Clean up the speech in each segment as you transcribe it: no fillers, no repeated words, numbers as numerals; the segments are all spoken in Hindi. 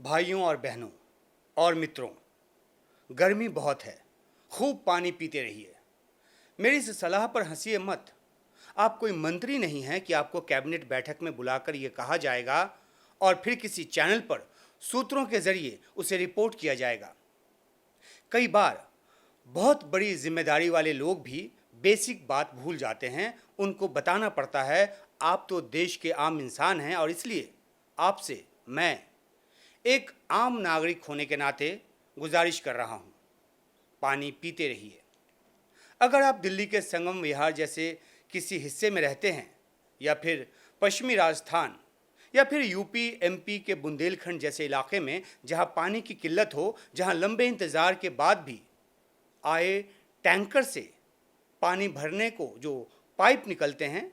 भाइयों और बहनों और मित्रों, गर्मी बहुत है, खूब पानी पीते रहिए। मेरी इस सलाह पर हंसिए मत। आप कोई मंत्री नहीं हैं कि आपको कैबिनेट बैठक में बुलाकर ये कहा जाएगा और फिर किसी चैनल पर सूत्रों के जरिए उसे रिपोर्ट किया जाएगा। कई बार बहुत बड़ी जिम्मेदारी वाले लोग भी बेसिक बात भूल जाते हैं। उनको बताना पड़ता है। आप तो देश के आम इंसान हैं और इसलिए आपसे मैं एक आम नागरिक होने के नाते गुजारिश कर रहा हूं, पानी पीते रहिए। अगर आप दिल्ली के संगम विहार जैसे किसी हिस्से में रहते हैं या फिर पश्चिमी राजस्थान या फिर यूपी एमपी के बुंदेलखंड जैसे इलाके में जहां पानी की किल्लत हो, जहां लंबे इंतजार के बाद भी आए टैंकर से पानी भरने को जो पाइप निकलते हैं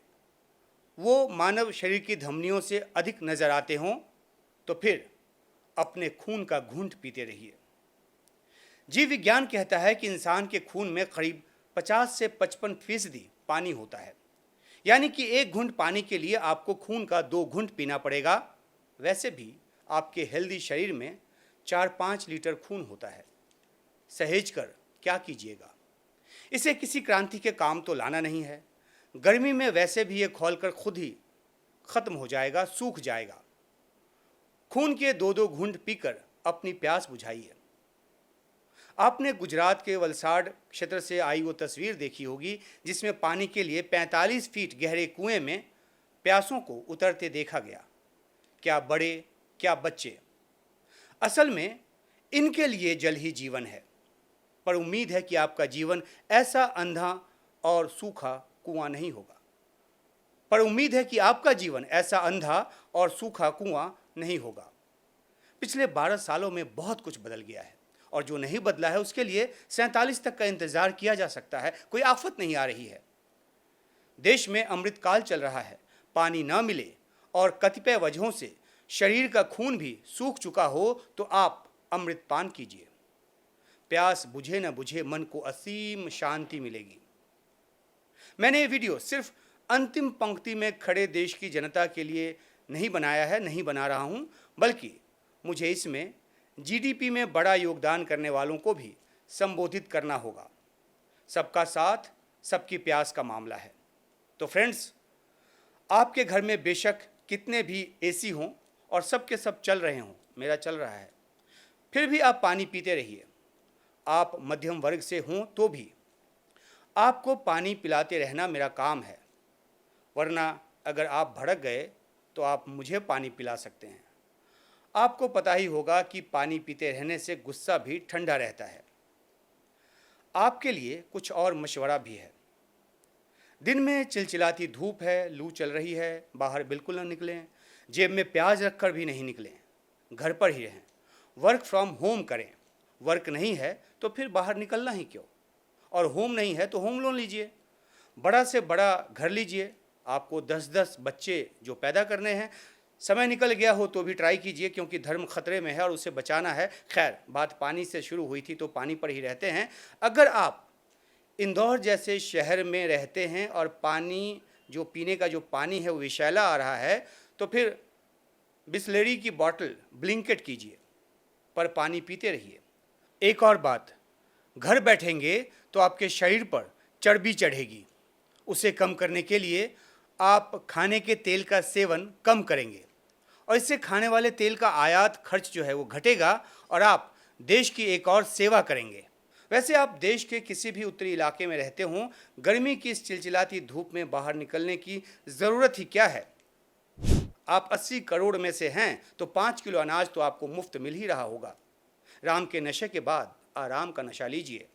वो मानव शरीर की धमनियों से अधिक नजर आते हों, तो फिर अपने खून का घूंट पीते रहिए। जीव विज्ञान कहता है कि इंसान के खून में करीब 50 से 55% पानी होता है, यानी कि एक घूंट पानी के लिए आपको खून का 2 घूंट पीना पड़ेगा। वैसे भी आपके हेल्दी शरीर में 4-5 लीटर खून होता है। सहेज कर क्या कीजिएगा, इसे किसी क्रांति के काम तो लाना नहीं है। गर्मी में वैसे भी ये खौलकर खुद ही खत्म हो जाएगा, सूख जाएगा। खून के 2-2 घूंट पीकर अपनी प्यास बुझाइए। आपने गुजरात के वलसाड क्षेत्र से आई वो तस्वीर देखी होगी जिसमें पानी के लिए 45 फीट गहरे कुएं में प्यासों को उतरते देखा गया। क्या बड़े, क्या बच्चे। असल में इनके लिए जल ही जीवन है। पर उम्मीद है कि आपका जीवन ऐसा अंधा और सूखा कुआं नहीं होगा। पर उम्मीद है कि आपका जीवन ऐसा अंधा और सूखा कुआं नहीं होगा। पिछले 12 सालों में बहुत कुछ बदल गया है और जो नहीं बदला है उसके लिए 47 तक का इंतजार किया जा सकता है। कोई आफत नहीं आ रही है। देश में अमृतकाल चल रहा है। पानी ना मिले और कतिपय वजहों से शरीर का खून भी सूख चुका हो तो आप अमृत पान कीजिए। प्यास बुझे न बुझे मन को असीम शांति मिलेगी। मैंने ये वीडियो सिर्फ अंतिम पंक्ति में खड़े देश की जनता के लिए नहीं बनाया है, नहीं बना रहा हूं, बल्कि मुझे इसमें जीडीपी में बड़ा योगदान करने वालों को भी संबोधित करना होगा। सबका साथ, सबकी प्यास का मामला है। तो फ्रेंड्स, आपके घर में बेशक कितने भी एसी हों और सब के सब चल रहे हों, मेरा चल रहा है, फिर भी आप पानी पीते रहिए। आप मध्यम वर्ग से हों तो भी आपको पानी पिलाते रहना मेरा काम है। वरना अगर आप भड़क गए तो आप मुझे पानी पिला सकते हैं। आपको पता ही होगा कि पानी पीते रहने से गुस्सा भी ठंडा रहता है। आपके लिए कुछ और मशवरा भी है। दिन में चिलचिलाती धूप है, लू चल रही है, बाहर बिल्कुल न निकलें। जेब में प्याज रखकर भी नहीं निकलें। घर पर ही रहें। वर्क फ्रॉम होम करें। वर्क नहीं है तो फिर बाहर निकलना ही क्यों। और होम नहीं है तो होम लोन लीजिए। बड़ा से बड़ा घर लीजिए। आपको 10-10 बच्चे जो पैदा करने हैं, समय निकल गया हो तो भी ट्राई कीजिए, क्योंकि धर्म खतरे में है और उसे बचाना है। खैर, बात पानी से शुरू हुई थी तो पानी पर ही रहते हैं। अगर आप इंदौर जैसे शहर में रहते हैं और पानी जो पीने का जो पानी है वो विषैला आ रहा है, तो फिर बिस्लेरी की बोतल ब्लिंकेट कीजिए, पर पानी पीते रहिए। एक और बात, घर बैठेंगे तो आपके शरीर पर चर्बी चढ़ेगी। उसे कम करने के लिए आप खाने के तेल का सेवन कम करेंगे और इससे खाने वाले तेल का आयात खर्च जो है वो घटेगा और आप देश की एक और सेवा करेंगे। वैसे आप देश के किसी भी उत्तरी इलाके में रहते हों, गर्मी की इस चिलचिलाती धूप में बाहर निकलने की ज़रूरत ही क्या है। आप 80 करोड़ में से हैं तो 5 किलो अनाज तो आपको मुफ्त मिल ही रहा होगा। राम के नशे के बाद आराम का नशा लीजिए।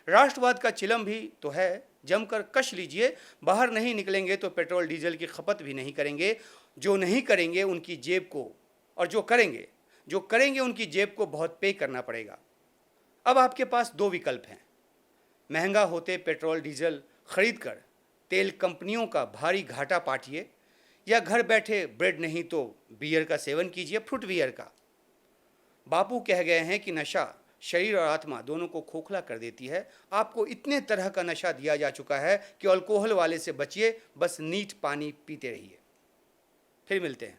राष्ट्रवाद का चिलम भी तो है, जमकर कश लीजिए। बाहर नहीं निकलेंगे तो पेट्रोल डीजल की खपत भी नहीं करेंगे। जो नहीं करेंगे उनकी जेब को, और जो करेंगे उनकी जेब को बहुत पे करना पड़ेगा। अब आपके पास 2 विकल्प हैं। महंगा होते पेट्रोल डीजल खरीद कर तेल कंपनियों का भारी घाटा पाटिए, या घर बैठे ब्रेड नहीं तो बियर का सेवन कीजिए, फ्रूट बियर का। बापू कह गए हैं कि नशा शरीर और आत्मा दोनों को खोखला कर देती है। आपको इतने तरह का नशा दिया जा चुका है कि अल्कोहल वाले से बचिए, बस नीट पानी पीते रहिए। फिर मिलते हैं।